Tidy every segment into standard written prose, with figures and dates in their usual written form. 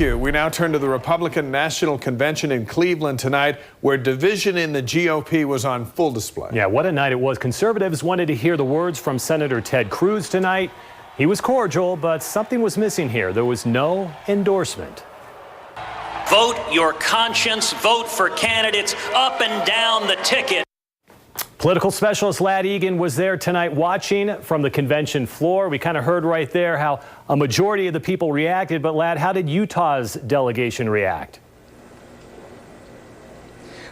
We now turn to the Republican National Convention in Cleveland tonight, where division in the GOP was on full display. Yeah, what a night it was. Conservatives wanted to hear the words from Senator Ted Cruz tonight. He was cordial, but something was missing here. There was no endorsement. Vote your conscience. Vote for candidates up and down the ticket. Political specialist Ladd Egan was there tonight watching from the convention floor. We kind of heard right there how a majority of the people reacted. But Ladd, how did Utah's delegation react?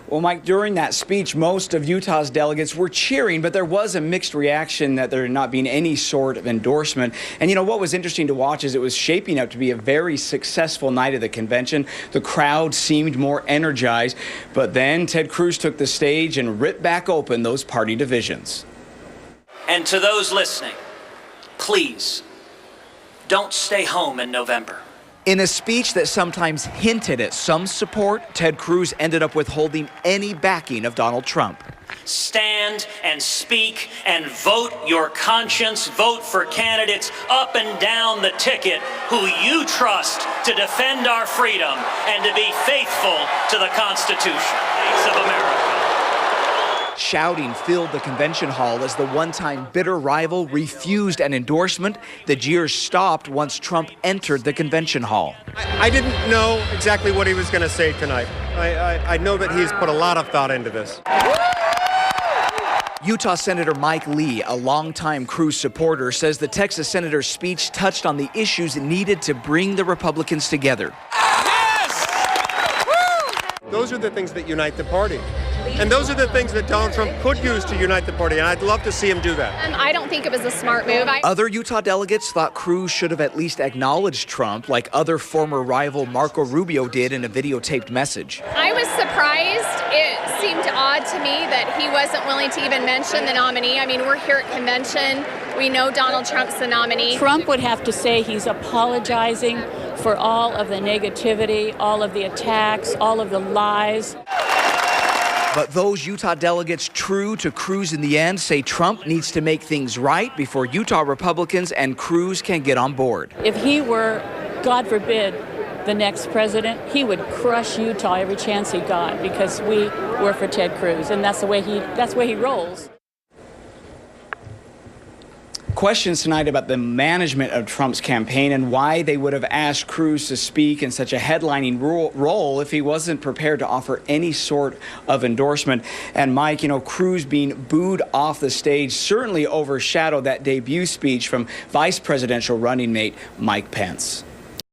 Well, Mike, during that speech, most of Utah's delegates were cheering, but there was a mixed reaction that there had not been any sort of endorsement. And, you know, what was interesting to watch is it was shaping up to be a very successful night of the convention. The crowd seemed more energized, but then Ted Cruz took the stage and ripped back open those party divisions. And to those listening, please don't stay home in November. In a speech that sometimes hinted at some support, Ted Cruz ended up withholding any backing of Donald Trump. Stand and speak and vote your conscience. Vote for candidates up and down the ticket who you trust to defend our freedom and to be faithful to the Constitution of America. Shouting filled the convention hall as the one-time bitter rival refused an endorsement. The jeers stopped once Trump entered the convention hall. I didn't know exactly what he was going to say tonight. I know that he's put a lot of thought into this. Utah Senator Mike Lee, a longtime Cruz supporter, says the Texas senator's speech touched on the issues needed to bring the Republicans together. Yes! Those are the things that unite the party. And those are the things that Donald Trump could use to unite the party, and I'd love to see him do that. I don't think it was a smart move. Other Utah delegates thought Cruz should have at least acknowledged Trump, like other former rival Marco Rubio did in a videotaped message. I was surprised. It seemed odd to me that he wasn't willing to even mention the nominee. I mean, we're here at convention. We know Donald Trump's the nominee. Trump would have to say he's apologizing for all of the negativity, all of the attacks, all of the lies. But those Utah delegates true to Cruz in the end say Trump needs to make things right before Utah Republicans and Cruz can get on board. If he were, God forbid, the next president, he would crush Utah every chance he got because we were for Ted Cruz, and that's the way he rolls. Questions tonight about the management of Trump's campaign and why they would have asked Cruz to speak in such a headlining role if he wasn't prepared to offer any sort of endorsement. And Mike, you know, Cruz being booed off the stage certainly overshadowed that debut speech from vice presidential running mate Mike Pence.